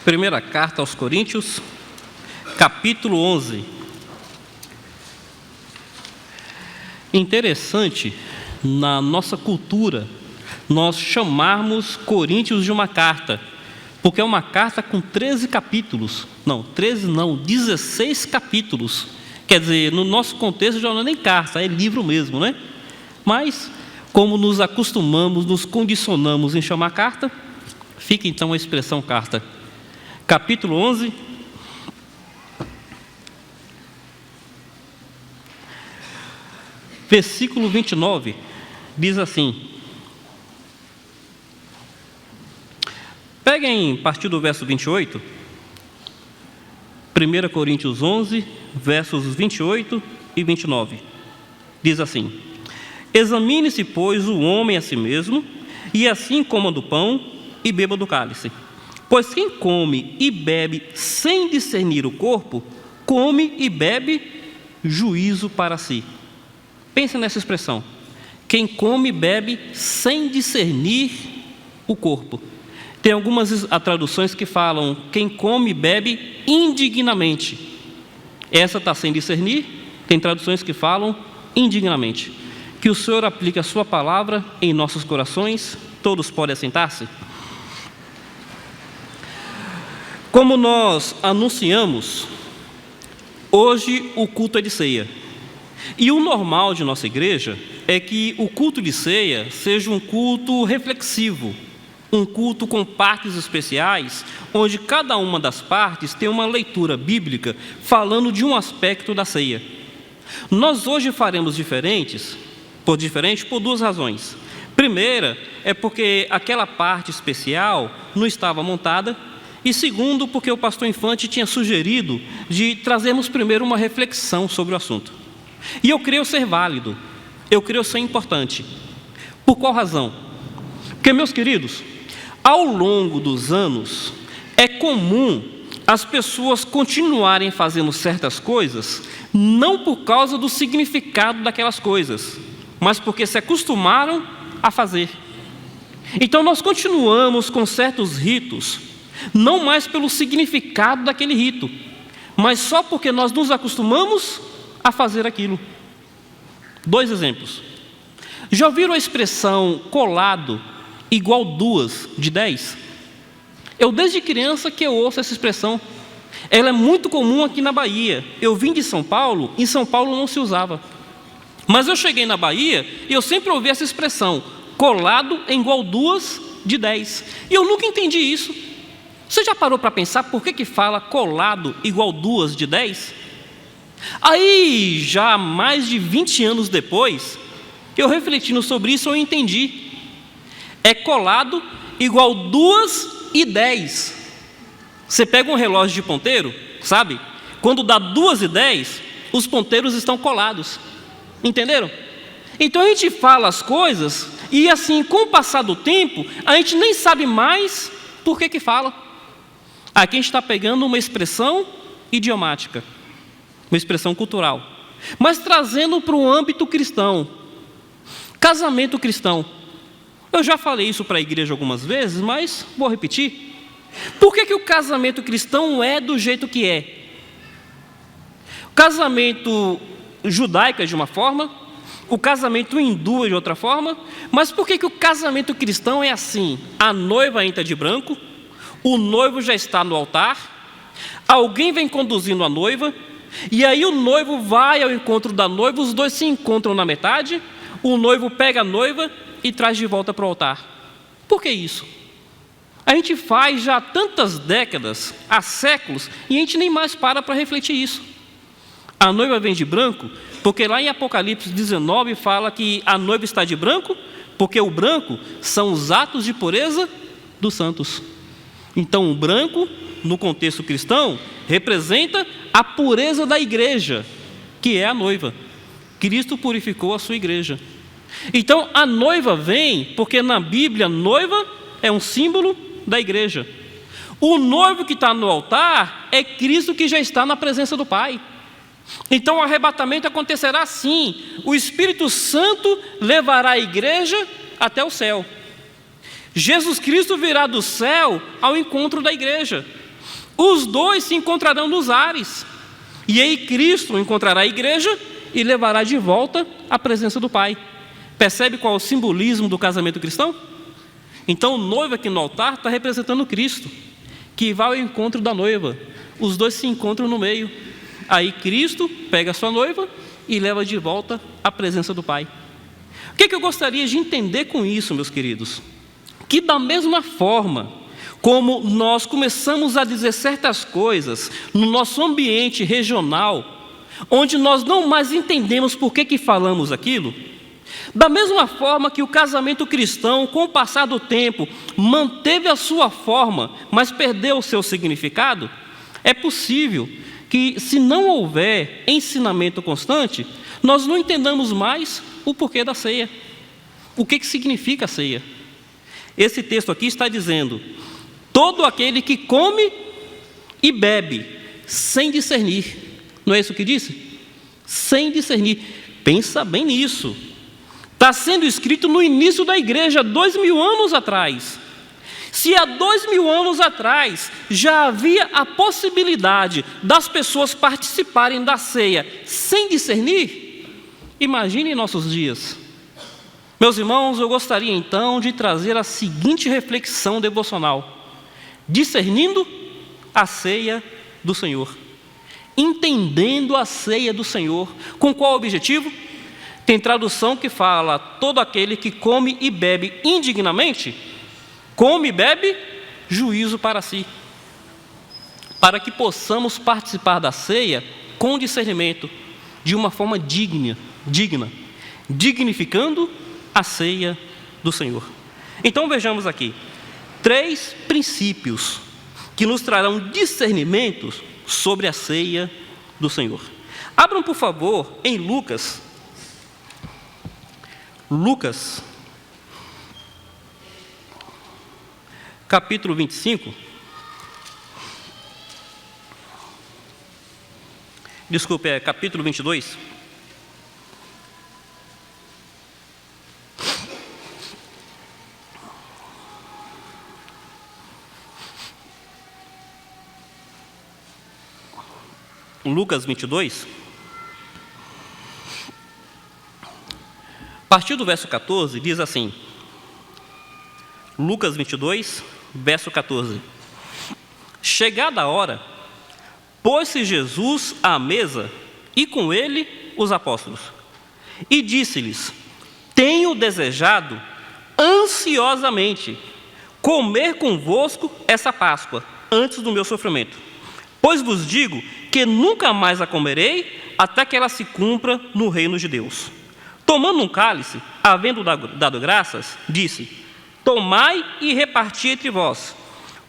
Primeira carta aos Coríntios, capítulo 11. Interessante, na nossa cultura, nós chamarmos Coríntios de uma carta, porque é uma carta com 13 capítulos. Não, 13 não, 16 capítulos. Quer dizer, no nosso contexto já não é nem carta, é livro mesmo, né? Mas, como nos acostumamos, nos condicionamos em chamar carta, fica então a expressão carta. Capítulo 11, versículo 29, diz assim. Peguem a partir do verso 28, 1 Coríntios 11, versos 28 e 29. Diz assim: Examine-se, pois, o homem a si mesmo, e assim coma do pão e beba do cálice. Pois quem come e bebe sem discernir o corpo, come e bebe juízo para si. Pense nessa expressão. Quem come e bebe sem discernir o corpo. Tem algumas traduções que falam quem come e bebe indignamente. Essa está sem discernir. Tem traduções que falam indignamente. Que o Senhor aplique a sua palavra em nossos corações. Todos podem assentar-se. Como nós anunciamos, hoje o culto é de ceia. E o normal de nossa igreja é que o culto de ceia seja um culto reflexivo, um culto com partes especiais, onde cada uma das partes tem uma leitura bíblica falando de um aspecto da ceia. Nós hoje faremos diferente por duas razões. Primeira é porque aquela parte especial não estava montada. E segundo, porque o pastor Infante tinha sugerido de trazermos primeiro uma reflexão sobre o assunto. E eu creio ser válido, eu creio ser importante. Por qual razão? Porque, meus queridos, ao longo dos anos, é comum as pessoas continuarem fazendo certas coisas, não por causa do significado daquelas coisas, mas porque se acostumaram a fazer. Então nós continuamos com certos ritos, não mais pelo significado daquele rito, mas só porque nós nos acostumamos a fazer aquilo. Dois exemplos. Já ouviram a expressão colado igual 2 de 10? Eu desde criança que eu ouço essa expressão. Ela é muito comum aqui na Bahia. Eu vim de São Paulo, em São Paulo não se usava. Mas eu cheguei na Bahia e eu sempre ouvi essa expressão, colado em igual 2 de 10. E eu nunca entendi isso. Você já parou para pensar por que fala colado igual 2 de 10? Aí, já mais de 20 anos depois, eu refletindo sobre isso, eu entendi. É colado igual 2 e 10. Você pega um relógio de ponteiro, sabe? Quando dá 2 e 10, os ponteiros estão colados. Entenderam? Então a gente fala as coisas e assim, com o passar do tempo, a gente nem sabe mais por que fala. Aqui a gente está pegando uma expressão idiomática, uma expressão cultural, mas trazendo para o âmbito cristão. Casamento cristão. Eu já falei isso para a igreja algumas vezes, mas vou repetir. Por que o casamento cristão é do jeito que é? O casamento judaico é de uma forma, o casamento hindu é de outra forma, mas por que o casamento cristão é assim? A noiva entra de branco, o noivo já está no altar, alguém vem conduzindo a noiva, e aí o noivo vai ao encontro da noiva, os dois se encontram na metade, o noivo pega a noiva e traz de volta para o altar. Por que isso? A gente faz já há tantas décadas, há séculos, e a gente nem mais para refletir isso. A noiva vem de branco, porque lá em Apocalipse 19 fala que a noiva está de branco, porque o branco são os atos de pureza dos santos. Então, o branco, no contexto cristão, representa a pureza da igreja, que é a noiva. Cristo purificou a sua igreja. Então, a noiva vem, porque na Bíblia, noiva é um símbolo da igreja. O noivo que está no altar é Cristo que já está na presença do Pai. Então, o arrebatamento acontecerá assim. O Espírito Santo levará a igreja até o céu. Jesus Cristo virá do céu ao encontro da igreja. Os dois se encontrarão nos ares. E aí Cristo encontrará a igreja e levará de volta à presença do Pai. Percebe qual é o simbolismo do casamento cristão? Então o noivo aqui no altar está representando Cristo, que vai ao encontro da noiva. Os dois se encontram no meio. Aí Cristo pega a sua noiva e leva de volta à presença do Pai. O que eu gostaria de entender com isso, meus queridos? Que da mesma forma como nós começamos a dizer certas coisas no nosso ambiente regional, onde nós não mais entendemos por que falamos aquilo, da mesma forma que o casamento cristão, com o passar do tempo, manteve a sua forma, mas perdeu o seu significado, é possível que, se não houver ensinamento constante, nós não entendamos mais o porquê da ceia. O que significa a ceia? Esse texto aqui está dizendo: todo aquele que come e bebe sem discernir. Não é isso que disse? Sem discernir. Pensa bem nisso. Está sendo escrito no início da igreja, 2000 anos atrás. Se há 2000 anos atrás já havia a possibilidade das pessoas participarem da ceia sem discernir, imagine em nossos dias. Meus irmãos, eu gostaria então de trazer a seguinte reflexão devocional: discernindo a ceia do Senhor, entendendo a ceia do Senhor. Com qual objetivo? Tem tradução que fala: todo aquele que come e bebe indignamente, come e bebe juízo para si. Para que possamos participar da ceia com discernimento, de uma forma digna, dignificando a ceia do Senhor. Então vejamos aqui 3 princípios que nos trarão discernimento sobre a ceia do Senhor. Abram, por favor, em Lucas, capítulo 25. Desculpe, é capítulo 22. Lucas 22, a partir do verso 14, diz assim: Lucas 22, verso 14. Chegada a hora, pôs-se Jesus à mesa e com ele os apóstolos, e disse-lhes: tenho desejado ansiosamente comer convosco essa Páscoa antes do meu sofrimento. Pois vos digo que nunca mais a comerei até que ela se cumpra no reino de Deus. Tomando um cálice, havendo dado graças, disse: tomai e reparti entre vós.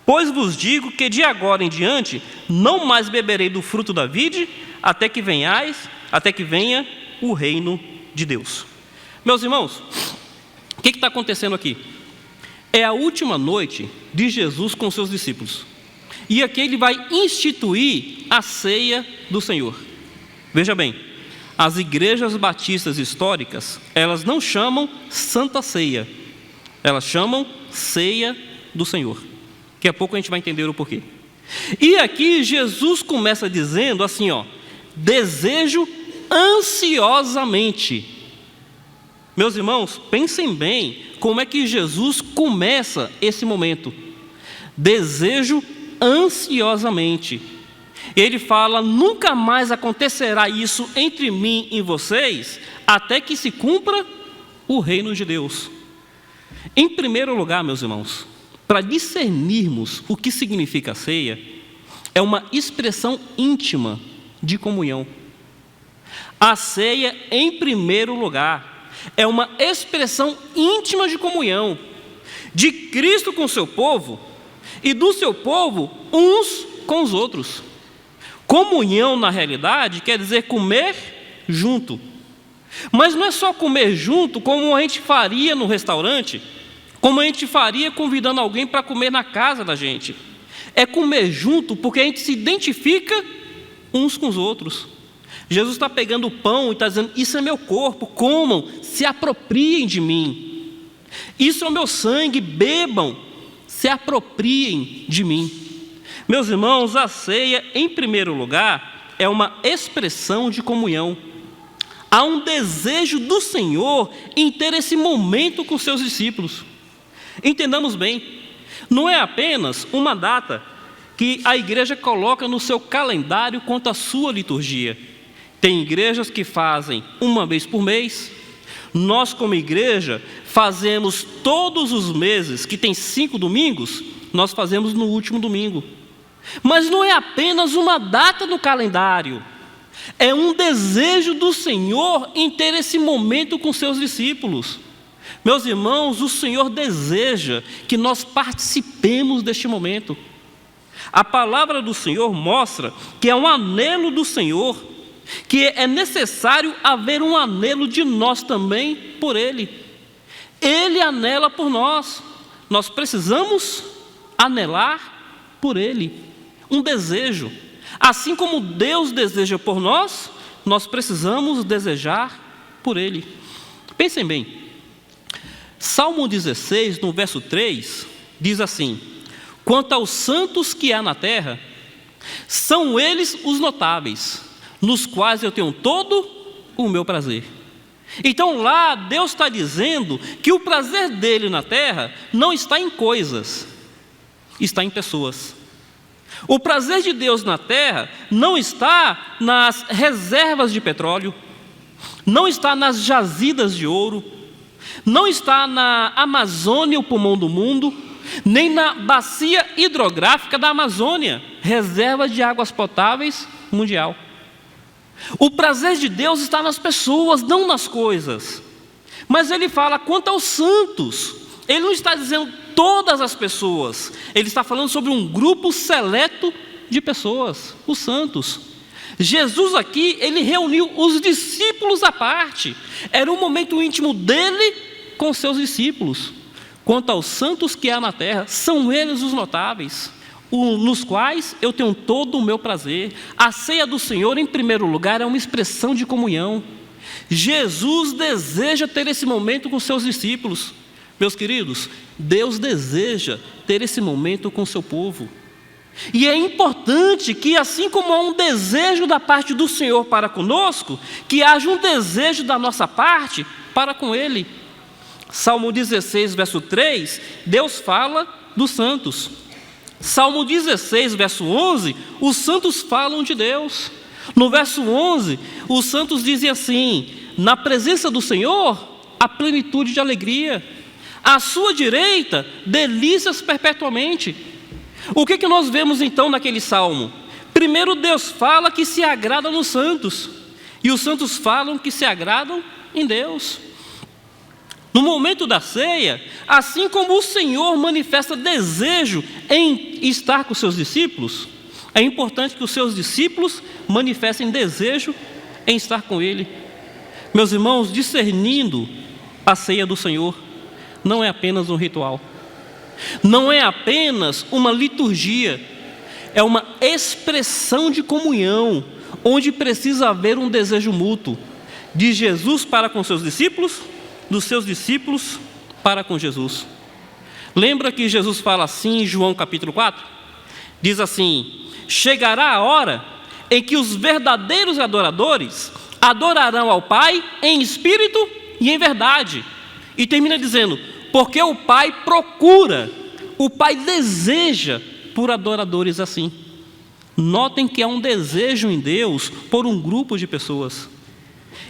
Pois vos digo que de agora em diante não mais beberei do fruto da vide até que venha o reino de Deus. Meus irmãos, o que está acontecendo aqui? É a última noite de Jesus com seus discípulos. E aqui ele vai instituir a ceia do Senhor. Veja bem, as igrejas batistas históricas, elas não chamam Santa Ceia, elas chamam Ceia do Senhor. Daqui a pouco a gente vai entender o porquê. E aqui Jesus começa dizendo assim, desejo ansiosamente. Meus irmãos, pensem bem como é que Jesus começa esse momento. Desejo ansiosamente. Ele fala: nunca mais acontecerá isso entre mim e vocês, até que se cumpra o reino de Deus. Em primeiro lugar, meus irmãos, para discernirmos o que significa a ceia, é uma expressão íntima de comunhão. A ceia, em primeiro lugar, é uma expressão íntima de comunhão de Cristo com o seu povo e do seu povo uns com os outros. Comunhão, na realidade, quer dizer comer junto. Mas não é só comer junto como a gente faria no restaurante, como a gente faria convidando alguém para comer na casa da gente. É comer junto porque a gente se identifica uns com os outros. Jesus está pegando o pão e está dizendo: isso é meu corpo, comam, se apropriem de mim. Isso é o meu sangue, bebam, se apropriem de mim. Meus irmãos, a ceia, em primeiro lugar, é uma expressão de comunhão. Há um desejo do Senhor em ter esse momento com seus discípulos. Entendamos bem, não é apenas uma data que a igreja coloca no seu calendário quanto à sua liturgia. Tem igrejas que fazem uma vez por mês. Nós, como igreja, fazemos todos os meses, que tem 5 domingos, nós fazemos no último domingo. Mas não é apenas uma data no calendário, é um desejo do Senhor em ter esse momento com seus discípulos. Meus irmãos, o Senhor deseja que nós participemos deste momento. A palavra do Senhor mostra que é um anelo do Senhor, que é necessário haver um anelo de nós também por Ele. Ele anela por nós, nós precisamos anelar por Ele. Um desejo. Assim como Deus deseja por nós, nós precisamos desejar por Ele. Pensem bem, Salmo 16, no verso 3, diz assim: quanto aos santos que há na terra, são eles os notáveis, nos quais eu tenho todo o meu prazer. Então lá Deus está dizendo que o prazer dele na terra não está em coisas, está em pessoas. O prazer de Deus na terra não está nas reservas de petróleo, não está nas jazidas de ouro, não está na Amazônia, o pulmão do mundo, nem na bacia hidrográfica da Amazônia, reserva de águas potáveis mundial. O prazer de Deus está nas pessoas, não nas coisas. Mas ele fala quanto aos santos. Ele não está dizendo todas as pessoas. Ele está falando sobre um grupo seleto de pessoas, os santos. Jesus aqui, ele reuniu os discípulos à parte. Era um momento íntimo dele com seus discípulos. Quanto aos santos que há na terra, são eles os notáveis, nos quais eu tenho todo o meu prazer. A ceia do Senhor, em primeiro lugar, é uma expressão de comunhão. Jesus deseja ter esse momento com seus discípulos. Meus queridos, Deus deseja ter esse momento com seu povo. E é importante que, assim como há um desejo da parte do Senhor para conosco, que haja um desejo da nossa parte para com Ele. Salmo 16, verso 3, Deus fala dos santos. Salmo 16, verso 11, os santos falam de Deus. No verso 11, os santos dizem assim: na presença do Senhor, a plenitude de alegria. À sua direita, delícias perpetuamente. O que nós vemos então naquele salmo? Primeiro, Deus fala que se agrada nos santos, e os santos falam que se agradam em Deus. No momento da ceia, assim como o Senhor manifesta desejo em estar com seus discípulos, é importante que os seus discípulos manifestem desejo em estar com Ele. Meus irmãos, discernindo a ceia do Senhor, não é apenas um ritual, não é apenas uma liturgia, é uma expressão de comunhão, onde precisa haver um desejo mútuo, de Jesus para com seus discípulos, dos seus discípulos para com Jesus. Lembra que Jesus fala assim em João capítulo 4? Diz assim: chegará a hora em que os verdadeiros adoradores adorarão ao Pai em espírito e em verdade. E termina dizendo: porque o Pai procura, o Pai deseja por adoradores assim. Notem que há um desejo em Deus por um grupo de pessoas.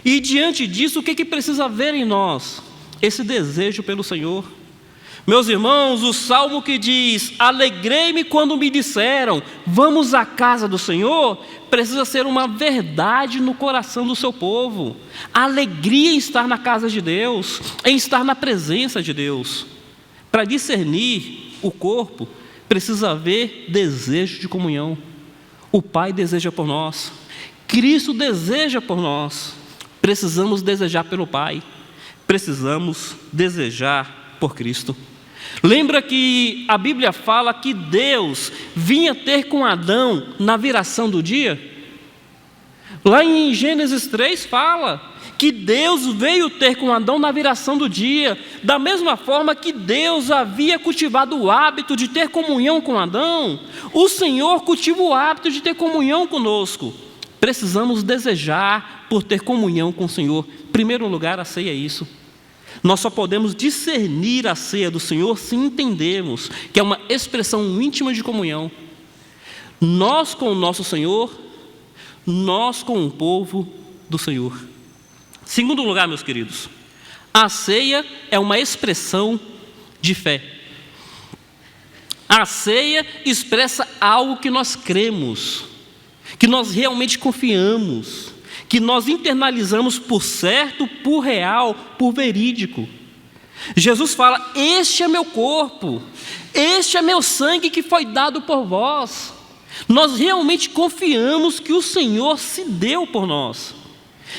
E diante disso, o que precisa haver em nós? Esse desejo pelo Senhor. Meus irmãos, o salmo que diz: alegrei-me quando me disseram, vamos à casa do Senhor, precisa ser uma verdade no coração do seu povo. A alegria em estar na casa de Deus, em estar na presença de Deus. Para discernir o corpo, precisa haver desejo de comunhão. O Pai deseja por nós, Cristo deseja por nós. Precisamos desejar pelo Pai, precisamos desejar por Cristo. Lembra que a Bíblia fala que Deus vinha ter com Adão na viração do dia? Lá em Gênesis 3 fala que Deus veio ter com Adão na viração do dia, da mesma forma que Deus havia cultivado o hábito de ter comunhão com Adão, o Senhor cultiva o hábito de ter comunhão conosco. Precisamos desejar por ter comunhão com o Senhor. Em primeiro lugar, a ceia é isso. Nós só podemos discernir a ceia do Senhor se entendermos que é uma expressão íntima de comunhão. Nós com o nosso Senhor, nós com o povo do Senhor. Segundo lugar, meus queridos, a ceia é uma expressão de fé. A ceia expressa algo que nós cremos, que nós realmente confiamos, que nós internalizamos por certo, por real, por verídico. Jesus fala: este é meu corpo, este é meu sangue que foi dado por vós. Nós realmente confiamos que o Senhor se deu por nós.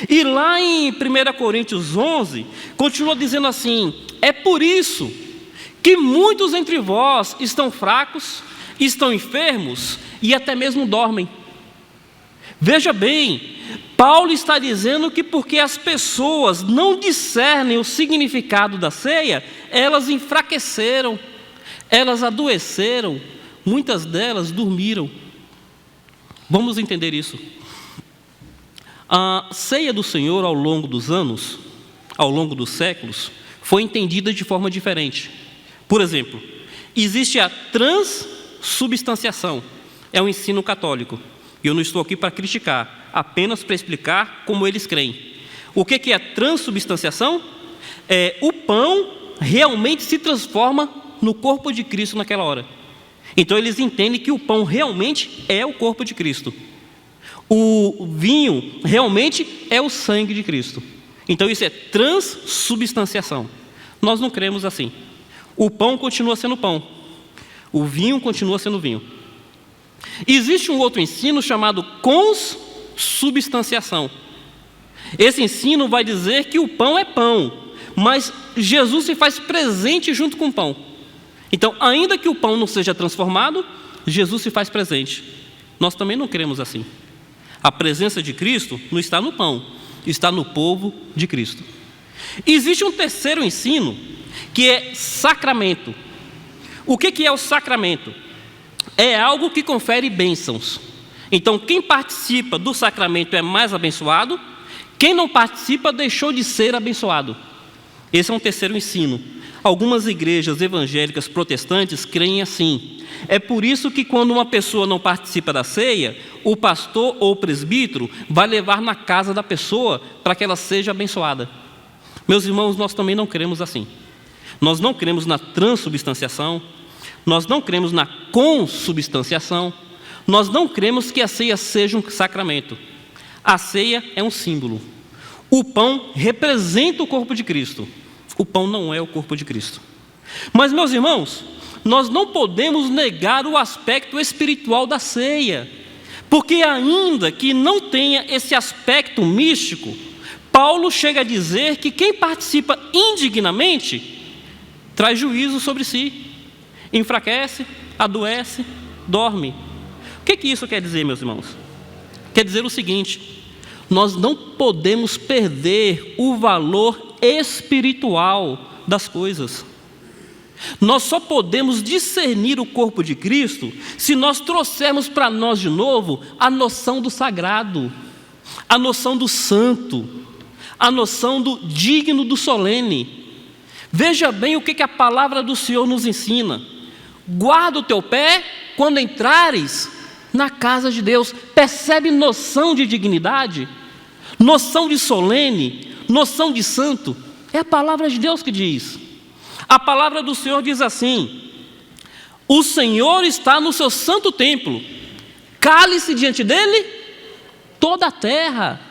E lá em 1 Coríntios 11, continua dizendo assim: é por isso que muitos entre vós estão fracos, estão enfermos e até mesmo dormem. Veja bem, Paulo está dizendo que porque as pessoas não discernem o significado da ceia, elas enfraqueceram, elas adoeceram, muitas delas dormiram. Vamos entender isso. A ceia do Senhor ao longo dos anos, ao longo dos séculos, foi entendida de forma diferente. Por exemplo, existe a transubstanciação, é um ensino católico. Eu não estou aqui para criticar, apenas para explicar como eles creem. O que é a transubstanciação? O pão realmente se transforma no corpo de Cristo naquela hora. Então eles entendem que o pão realmente é o corpo de Cristo. O vinho realmente é o sangue de Cristo. Então isso é transubstanciação. Nós não cremos assim. O pão continua sendo pão, o vinho continua sendo vinho. Existe um outro ensino chamado consubstanciação. Esse ensino vai dizer que o pão é pão, mas Jesus se faz presente junto com o pão. Então, ainda que o pão não seja transformado, Jesus se faz presente. Nós também não cremos assim. A presença de Cristo não está no pão, está no povo de Cristo. Existe um terceiro ensino, que é sacramento. O que é o sacramento? É algo que confere bênçãos. Então, quem participa do sacramento é mais abençoado, quem não participa deixou de ser abençoado. Esse é um terceiro ensino. Algumas igrejas evangélicas protestantes creem assim. É por isso que quando uma pessoa não participa da ceia, o pastor ou o presbítero vai levar na casa da pessoa para que ela seja abençoada. Meus irmãos, nós também não cremos assim. Nós não cremos na transubstanciação, nós não cremos na consubstanciação, nós não cremos que a ceia seja um sacramento. A ceia é um símbolo. O pão representa o corpo de Cristo. O pão não é o corpo de Cristo. Mas, meus irmãos, nós não podemos negar o aspecto espiritual da ceia, porque ainda que não tenha esse aspecto místico, Paulo chega a dizer que quem participa indignamente traz juízo sobre si, enfraquece, adoece, dorme. O que isso quer dizer, meus irmãos? Quer dizer o seguinte: nós não podemos perder o valor espiritual das coisas. Nós só podemos discernir o corpo de Cristo se nós trouxermos para nós de novo a noção do sagrado, a noção do santo, a noção do digno, do solene. Veja bem o que a palavra do Senhor nos ensina: guarda o teu pé quando entrares na casa de Deus. Percebe noção de dignidade, noção de solene, noção de santo? É a palavra de Deus que diz. A palavra do Senhor diz assim: o Senhor está no seu santo templo, cale-se diante dele toda a terra.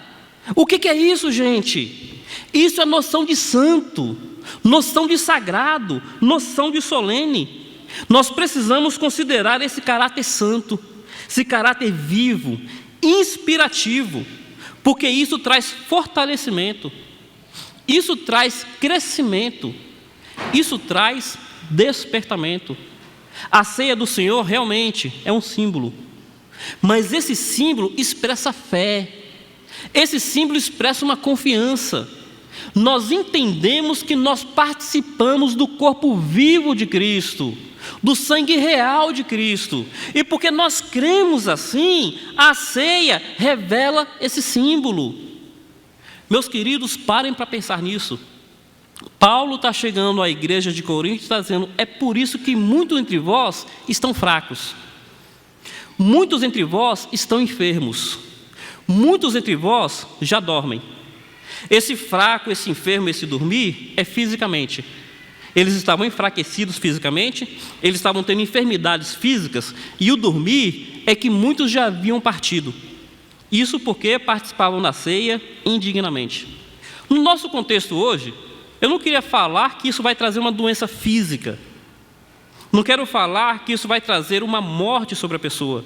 O que é isso, gente? Isso é noção de santo, noção de sagrado, noção de solene. Nós precisamos considerar esse caráter santo, esse caráter vivo, inspirativo, porque isso traz fortalecimento, isso traz crescimento, isso traz despertamento. A ceia do Senhor realmente é um símbolo, mas esse símbolo expressa fé. Esse símbolo expressa uma confiança. Nós entendemos que nós participamos do corpo vivo de Cristo, do sangue real de Cristo. E porque nós cremos assim, a ceia revela esse símbolo. Meus queridos, parem para pensar nisso. Paulo está chegando à igreja de Corinto e está dizendo: é por isso que muitos entre vós estão fracos. Muitos entre vós estão enfermos. Muitos entre vós já dormem. Esse fraco, esse enfermo, esse dormir é fisicamente. Eles estavam enfraquecidos fisicamente, eles estavam tendo enfermidades físicas, e o dormir é que muitos já haviam partido. Isso porque participavam da ceia indignamente. No nosso contexto hoje, eu não queria falar que isso vai trazer uma doença física. Não quero falar que isso vai trazer uma morte sobre a pessoa.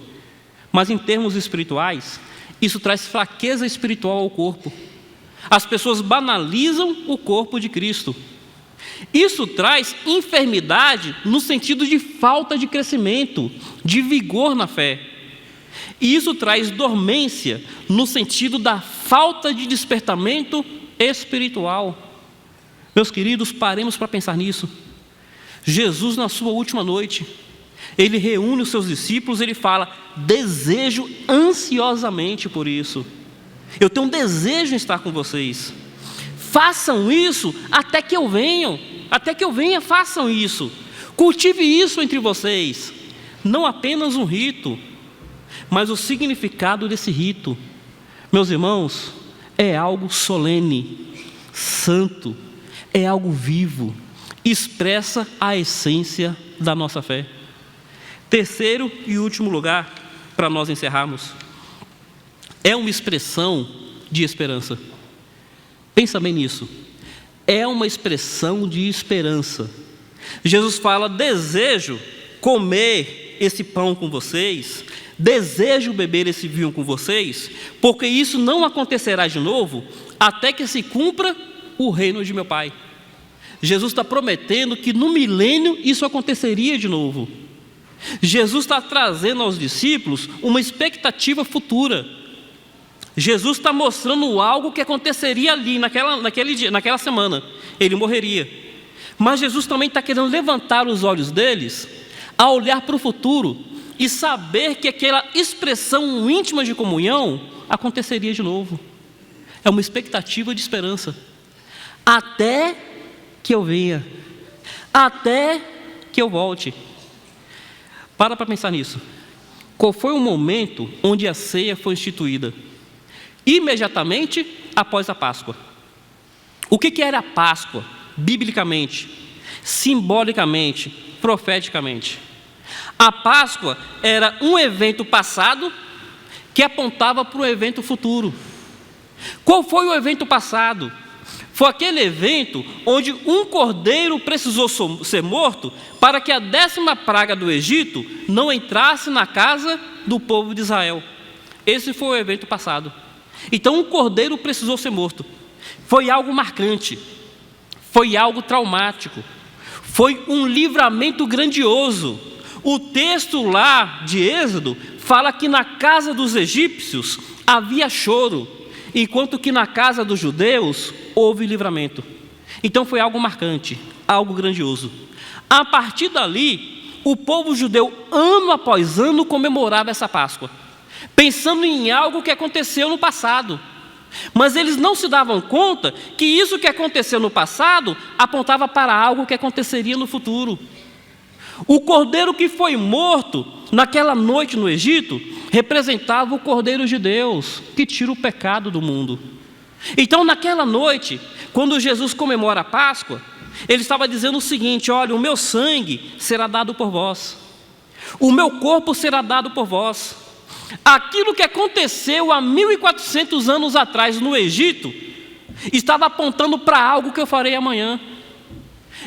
Mas em termos espirituais, isso traz fraqueza espiritual ao corpo. As pessoas banalizam o corpo de Cristo. Isso traz enfermidade no sentido de falta de crescimento, de vigor na fé. E isso traz dormência no sentido da falta de despertamento espiritual. Meus queridos, paremos para pensar nisso. Jesus, na sua última noite, ele reúne os seus discípulos, ele fala: desejo ansiosamente por isso. Eu tenho um desejo em estar com vocês. Façam isso até que eu venha. Até que eu venha, façam isso. Cultive isso entre vocês. Não apenas um rito, mas o significado desse rito, meus irmãos, é algo solene, santo, é algo vivo, expressa a essência da nossa fé. Terceiro e último lugar, para nós encerrarmos, é uma expressão de esperança. Pensa bem nisso. É uma expressão de esperança. Jesus fala: desejo comer esse pão com vocês, desejo beber esse vinho com vocês, porque isso não acontecerá de novo, até que se cumpra o reino de meu Pai. Jesus está prometendo que no milênio isso aconteceria de novo. Jesus está trazendo aos discípulos uma expectativa futura. Jesus está mostrando algo que aconteceria ali, naquele dia, naquela semana. Ele morreria. Mas Jesus também está querendo levantar os olhos deles a olhar para o futuro e saber que aquela expressão íntima de comunhão aconteceria de novo. É uma expectativa de esperança. Até que eu venha. Até que eu volte. Para pensar nisso. Qual foi o momento onde a ceia foi instituída? Imediatamente após a Páscoa. O que era a Páscoa, biblicamente, simbolicamente, profeticamente? A Páscoa era um evento passado que apontava para o evento futuro. Qual foi o evento passado? Foi aquele evento onde um cordeiro precisou ser morto para que a 10ª praga do Egito não entrasse na casa do povo de Israel. Esse foi o evento passado. Então um cordeiro precisou ser morto. Foi algo marcante, foi algo traumático, foi um livramento grandioso. O texto lá de Êxodo fala que na casa dos egípcios havia choro, enquanto que na casa dos judeus houve livramento. Então foi algo marcante, algo grandioso. A partir dali, o povo judeu, ano após ano, comemorava essa Páscoa, pensando em algo que aconteceu no passado. Mas eles não se davam conta que isso que aconteceu no passado apontava para algo que aconteceria no futuro. O cordeiro que foi morto naquela noite no Egito representava o Cordeiro de Deus, que tira o pecado do mundo. Então, naquela noite, quando Jesus comemora a Páscoa, ele estava dizendo o seguinte: olha, o meu sangue será dado por vós, o meu corpo será dado por vós. Aquilo que aconteceu há 1400 anos atrás no Egito estava apontando para algo que eu farei amanhã.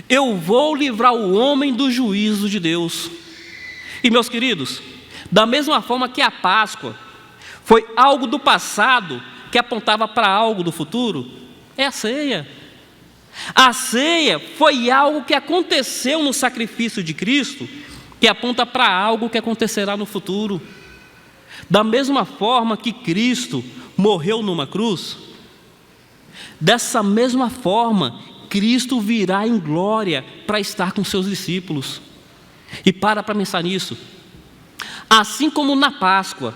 Eu vou livrar o homem do juízo de Deus. E meus queridos, da mesma forma que a Páscoa foi algo do passado que apontava para algo do futuro, é a ceia. A ceia foi algo que aconteceu no sacrifício de Cristo, que aponta para algo que acontecerá no futuro. Da mesma forma que Cristo morreu numa cruz, dessa mesma forma, Cristo virá em glória para estar com seus discípulos. E para pensar nisso. Assim como na Páscoa,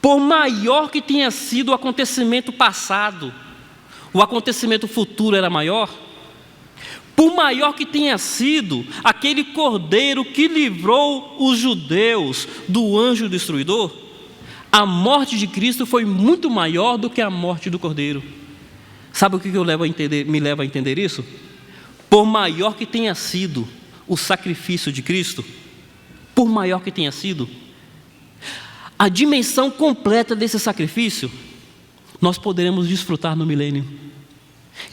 por maior que tenha sido o acontecimento passado, o acontecimento futuro era maior. Por maior que tenha sido aquele cordeiro que livrou os judeus do anjo destruidor, a morte de Cristo foi muito maior do que a morte do cordeiro. Sabe o que me leva a entender isso? Por maior que tenha sido o sacrifício de Cristo, por maior que tenha sido, a dimensão completa desse sacrifício, nós poderemos desfrutar no milênio,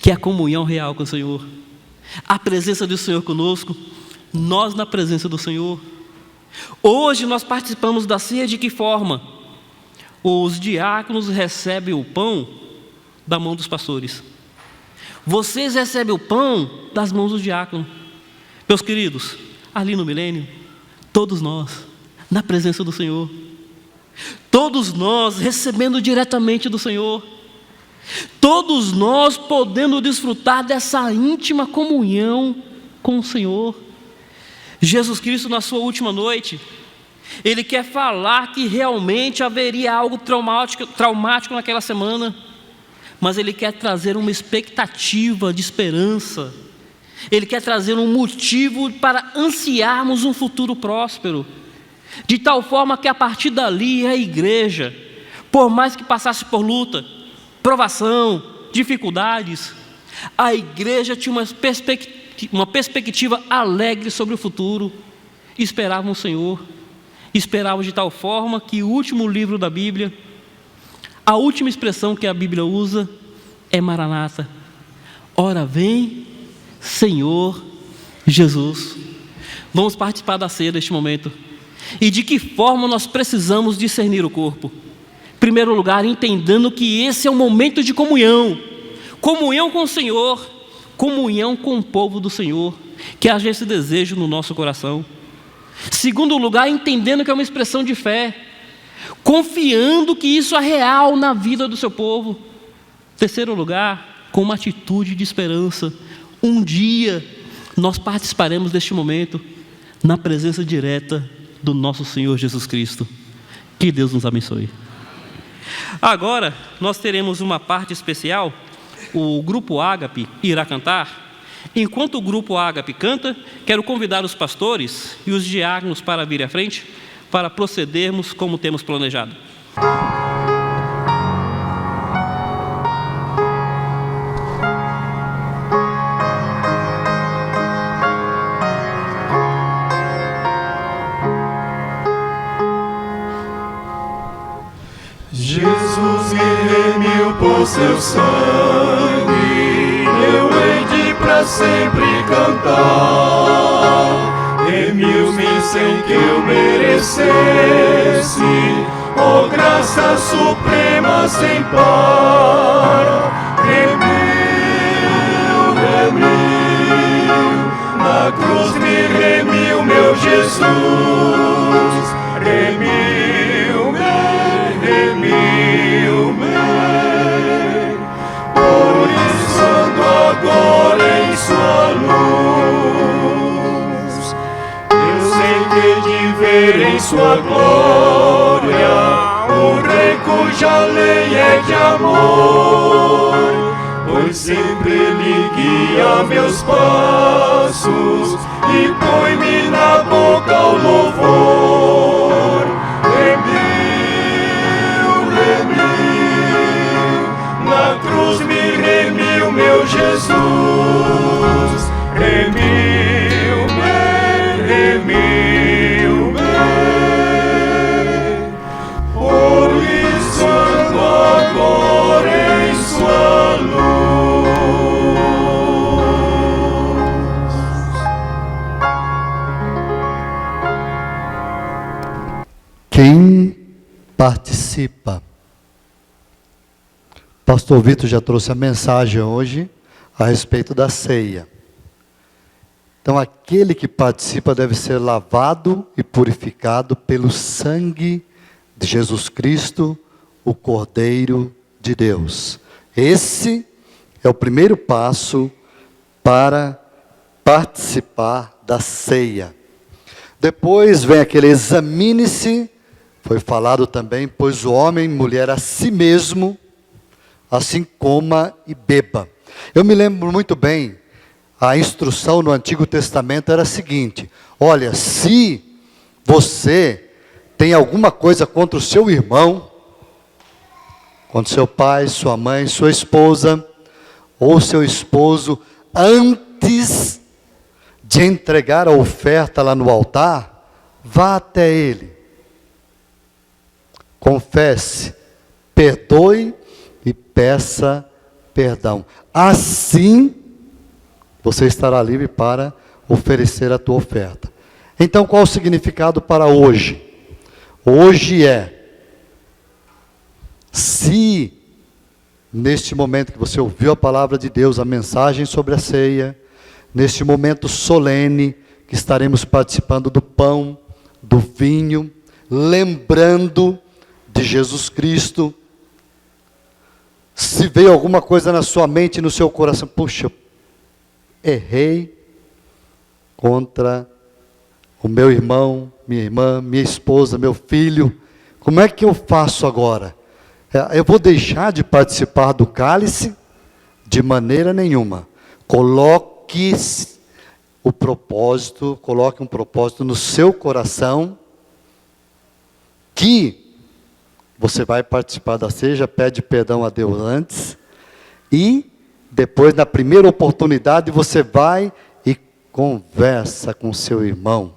que é a comunhão real com o Senhor, a presença do Senhor conosco, nós na presença do Senhor. Hoje nós participamos da ceia de que forma? Os diáconos recebem o pão da mão dos pastores. Vocês recebem o pão das mãos do diácono. Meus queridos, ali no milênio, todos nós, na presença do Senhor, todos nós recebendo diretamente do Senhor, todos nós podendo desfrutar dessa íntima comunhão com o Senhor. Jesus Cristo, na sua última noite, Ele quer falar que realmente haveria algo traumático naquela semana, mas Ele quer trazer uma expectativa de esperança. Ele quer trazer um motivo para ansiarmos um futuro próspero, de tal forma que a partir dali a igreja, por mais que passasse por luta, provação, dificuldades, a igreja tinha uma perspectiva alegre sobre o futuro, esperavam o Senhor, esperavam de tal forma que o último livro da Bíblia, a última expressão que a Bíblia usa é Maranata, ora vem Senhor Jesus. Vamos participar da ceia neste momento. E de que forma nós precisamos discernir o corpo? Em primeiro lugar, entendendo que esse é um momento de comunhão. Comunhão com o Senhor, comunhão com o povo do Senhor, que haja esse desejo no nosso coração. Segundo lugar, entendendo que é uma expressão de fé, confiando que isso é real na vida do seu povo. Terceiro lugar, com uma atitude de esperança. Um dia nós participaremos deste momento na presença direta do nosso Senhor Jesus Cristo. Que Deus nos abençoe. Agora nós teremos uma parte especial. O grupo Ágape irá cantar. Enquanto o grupo Ágape canta, quero convidar os pastores e os diáconos para vir à frente, para procedermos como temos planejado. Jesus me remiu por seu sangue, eu hei de pra sempre cantar. Remiu-me sem que eu merecesse, oh graça suprema sem par. Remiu, na cruz me remiu meu Jesus. Por isso ando agora em sua luz. Eu sei que de ver em sua glória o Rei cuja lei é de amor, pois sempre Ele guia meus passos e põe-me na boca o louvor. Na cruz me remiu meu Jesus. Remiu-me. Por isso ando agora em sua luz. Quem participa? Pastor Vitor já trouxe a mensagem hoje a respeito da ceia. Então, aquele que participa deve ser lavado e purificado pelo sangue de Jesus Cristo, o Cordeiro de Deus. Esse é o primeiro passo para participar da ceia. Depois vem aquele examine-se, foi falado também, pois o homem e mulher a si mesmo, assim coma e beba. Eu me lembro muito bem, a instrução no Antigo Testamento era a seguinte: olha, se você tem alguma coisa contra o seu irmão, contra seu pai, sua mãe, sua esposa, ou seu esposo, antes de entregar a oferta lá no altar, vá até ele. Confesse, perdoe e peça perdão. Assim, você estará livre para oferecer a tua oferta. Então, qual o significado para hoje? Hoje se neste momento que você ouviu a palavra de Deus, a mensagem sobre a ceia, neste momento solene, que estaremos participando do pão, do vinho, lembrando de Jesus Cristo, se veio alguma coisa na sua mente e no seu coração, puxa, errei contra o meu irmão, minha irmã, minha esposa, meu filho, como é que eu faço agora? Eu vou deixar de participar do cálice? De maneira nenhuma. Coloque um propósito no seu coração, que você vai participar da ceia, pede perdão a Deus antes, e depois, na primeira oportunidade, você vai e conversa com seu irmão,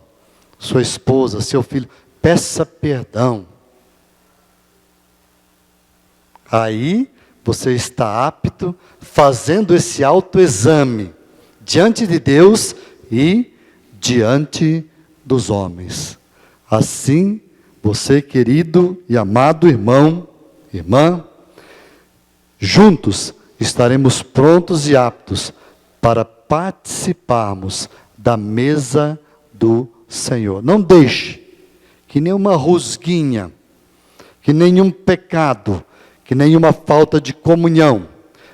sua esposa, seu filho, peça perdão. Aí, você está apto, fazendo esse autoexame, diante de Deus e diante dos homens. Assim, você, querido e amado irmão, irmã, juntos estaremos prontos e aptos para participarmos da mesa do Senhor. Não deixe que nenhuma rusguinha, que nenhum pecado, que nenhuma falta de comunhão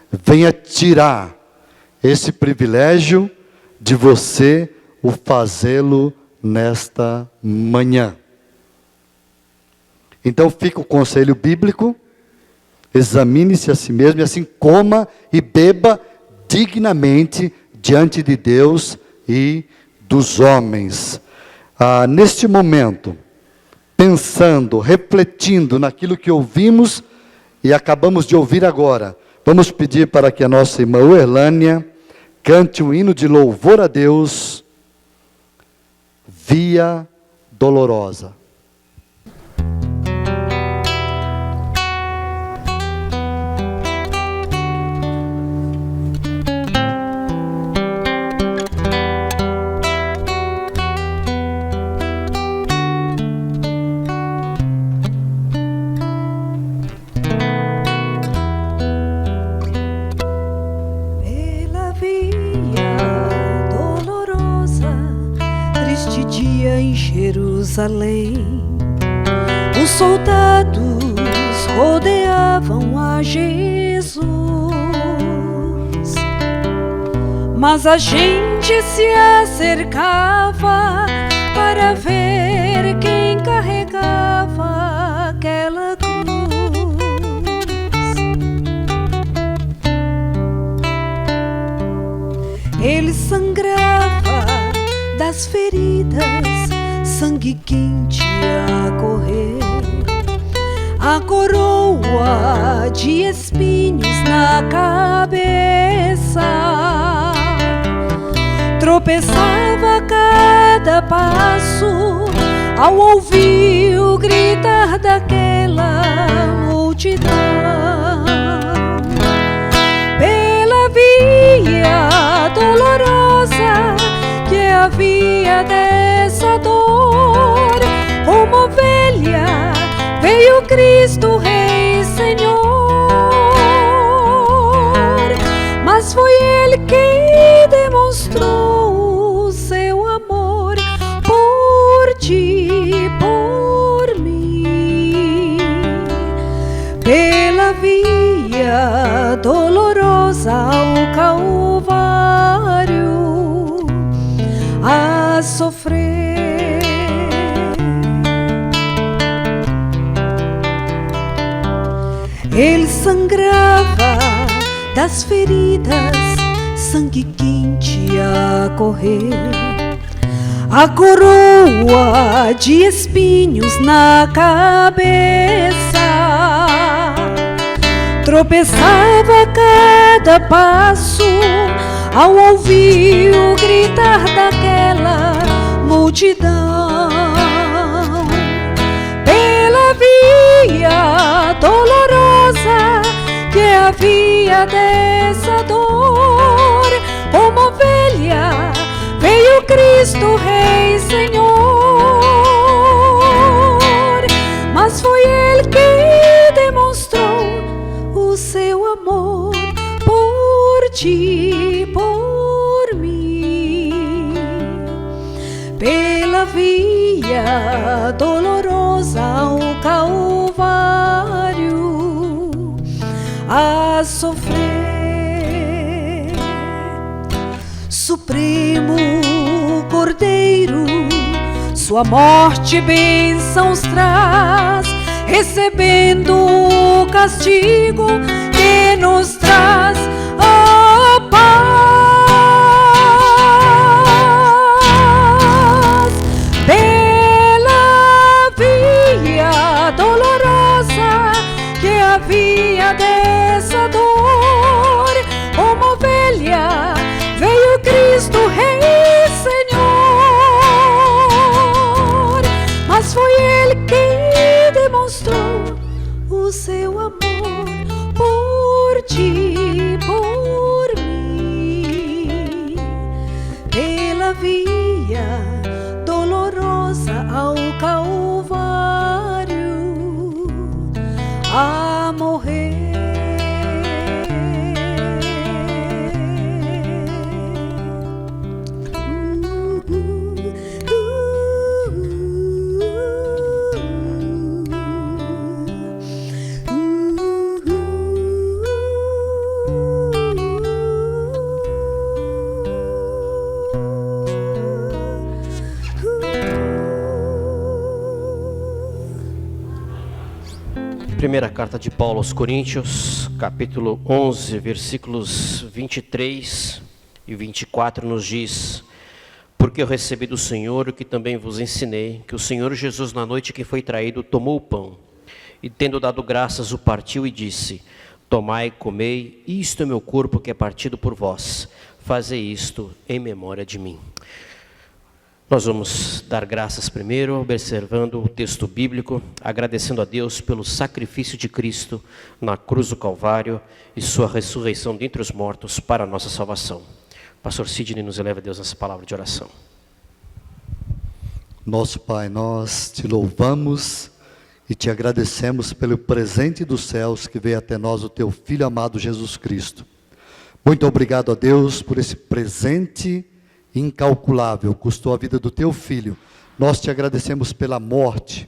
venha tirar esse privilégio de você o fazê-lo nesta manhã. Então fica o conselho bíblico: examine-se a si mesmo e assim coma e beba dignamente diante de Deus e dos homens. Neste momento, pensando, refletindo naquilo que ouvimos e acabamos de ouvir agora, vamos pedir para que a nossa irmã Erlânia cante um hino de louvor a Deus, Via Dolorosa. Jerusalém, os soldados rodeavam a Jesus, mas a gente se acercava para ver quem carregava aquela cruz. Ele sangrava das feridas, sangue quente a correr, a coroa de espinhos na cabeça, tropeçava a cada passo ao ouvir o gritar daquela multidão. Pela via dolorosa que havia dessa dor, como ovelha veio Cristo Rei Senhor, mas foi Ele quem demonstrou o seu amor por ti, por mim. pela via dolorosa ao Calvário a sofrer. Ele sangrava das feridas, sangue quente a correr, a coroa de espinhos na cabeça. Tropeçava a cada passo ao ouvir o gritar daquela multidão. Pela via dolorosa que havia dessa dor, como ovelha veio Cristo Rei Senhor. Mas foi Ele que demonstrou o seu amor por ti, por mim. Pela via dolorosa ao Calvário a sofrer. Supremo Cordeiro, sua morte bênçãos traz, recebendo o castigo que nos traz a paz. Pela via dolorosa que havia dessa dor, como ovelha veio Cristo Rei Senhor. Mas foi Ele que demonstrou o seu amor por ti, por mim. Pela via dolorosa ao Calvário a morrer. Primeira carta de Paulo aos Coríntios, capítulo 11, versículos 23 e 24 nos diz: porque eu recebi do Senhor o que também vos ensinei, que o Senhor Jesus, na noite que foi traído, tomou o pão, e tendo dado graças, o partiu e disse: tomai, comei, isto é meu corpo que é partido por vós, fazei isto em memória de mim. Nós vamos dar graças primeiro, observando o texto bíblico, agradecendo a Deus pelo sacrifício de Cristo na cruz do Calvário e sua ressurreição dentre os mortos para a nossa salvação. Pastor Sidney nos eleva a Deus nessa palavra de oração. Nosso Pai, nós te louvamos e te agradecemos pelo presente dos céus que veio até nós, o teu Filho amado Jesus Cristo. Muito obrigado a Deus por esse presente incalculável, custou a vida do teu filho. Nós te agradecemos pela morte,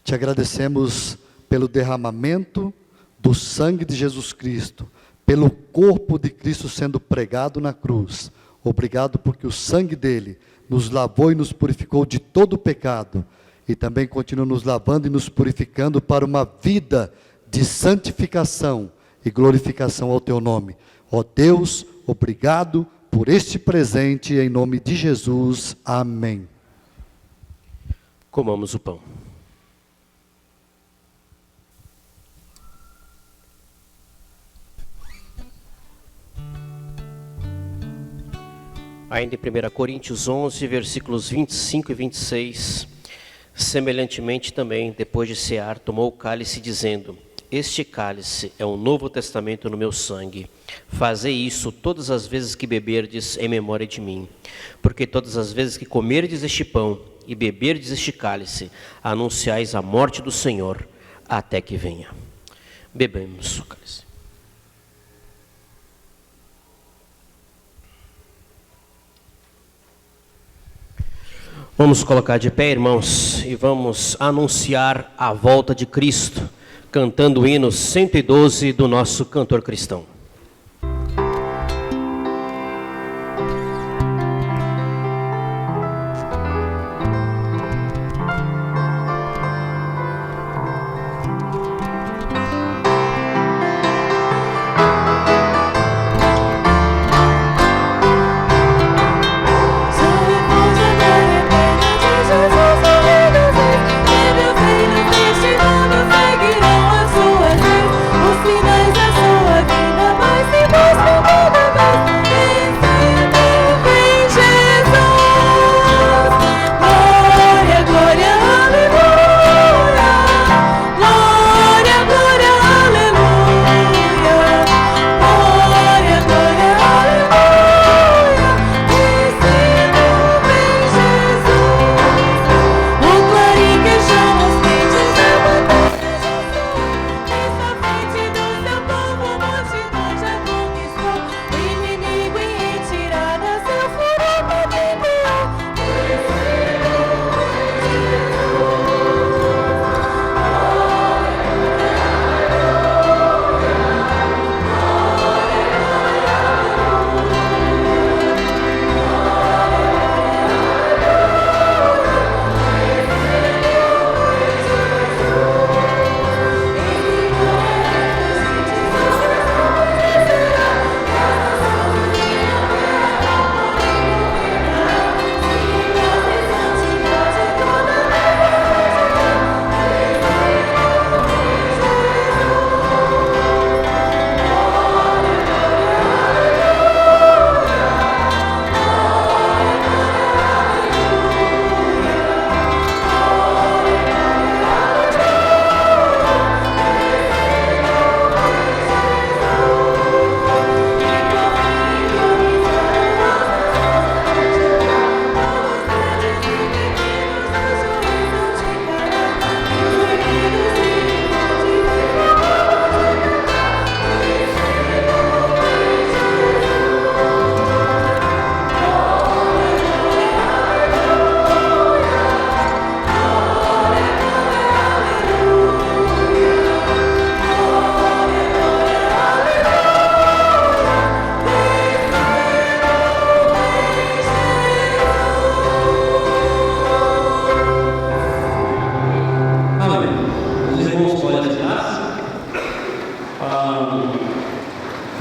te agradecemos pelo derramamento do sangue de Jesus Cristo, pelo corpo de Cristo sendo pregado na cruz. Obrigado porque o sangue dele nos lavou e nos purificou de todo o pecado, e também continua nos lavando e nos purificando para uma vida de santificação e glorificação ao teu nome. Ó Deus, obrigado por este presente, em nome de Jesus. Amém. Comamos o pão. Ainda em 1 Coríntios 11, versículos 25 e 26, semelhantemente também, depois de cear, tomou o cálice, dizendo: este cálice é um novo testamento no meu sangue. Fazei isso todas as vezes que beberdes em memória de mim. Porque todas as vezes que comerdes este pão e beberdes este cálice, anunciais a morte do Senhor até que venha. Bebemos o cálice. Vamos colocar de pé, irmãos, e vamos anunciar a volta de Cristo, cantando o hino 112 do nosso cantor cristão.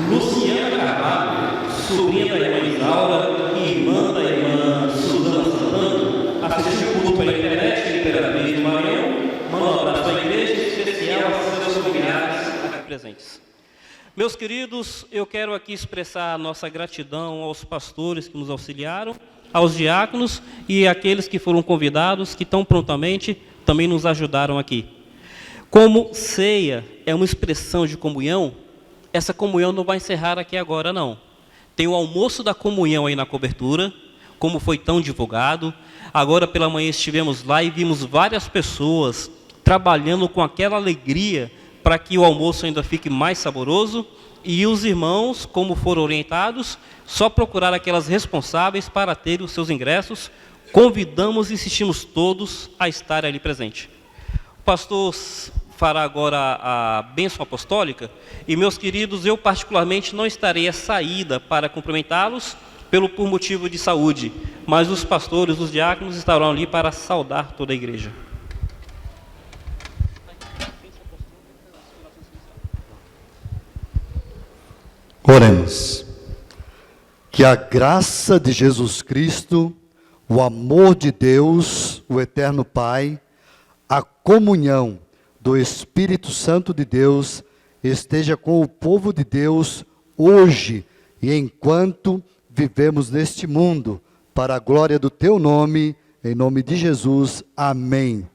Luciana Carvalho, sobrinha da irmã Isaura e irmã da irmã Suzana Santana, assistiu o culto pela internet, Imperatriz do Maranhão. Manda um abraço à igreja, especial a seus familiares aqui presentes. Meus queridos, eu quero aqui expressar a nossa gratidão aos pastores que nos auxiliaram, aos diáconos e àqueles que foram convidados, que tão prontamente também nos ajudaram aqui. Como ceia é uma expressão de comunhão, essa comunhão não vai encerrar aqui agora, não. Tem o almoço da comunhão aí na cobertura, como foi tão divulgado. Agora pela manhã estivemos lá e vimos várias pessoas trabalhando com aquela alegria para que o almoço ainda fique mais saboroso. E os irmãos, como foram orientados, só procurar aquelas responsáveis para terem os seus ingressos. Convidamos e insistimos todos a estar ali presente. O pastor fará agora a bênção apostólica, e meus queridos, eu particularmente não estarei à saída para cumprimentá-los por motivo de saúde, mas os pastores, os diáconos estarão ali para saudar toda a igreja. Oremos. Que a graça de Jesus Cristo, o amor de Deus, o eterno Pai, a comunhão do Espírito Santo de Deus esteja com o povo de Deus hoje e enquanto vivemos neste mundo, para a glória do teu nome, em nome de Jesus, amém.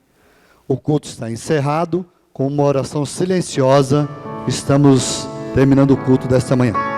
O culto está encerrado, com uma oração silenciosa, estamos terminando o culto desta manhã.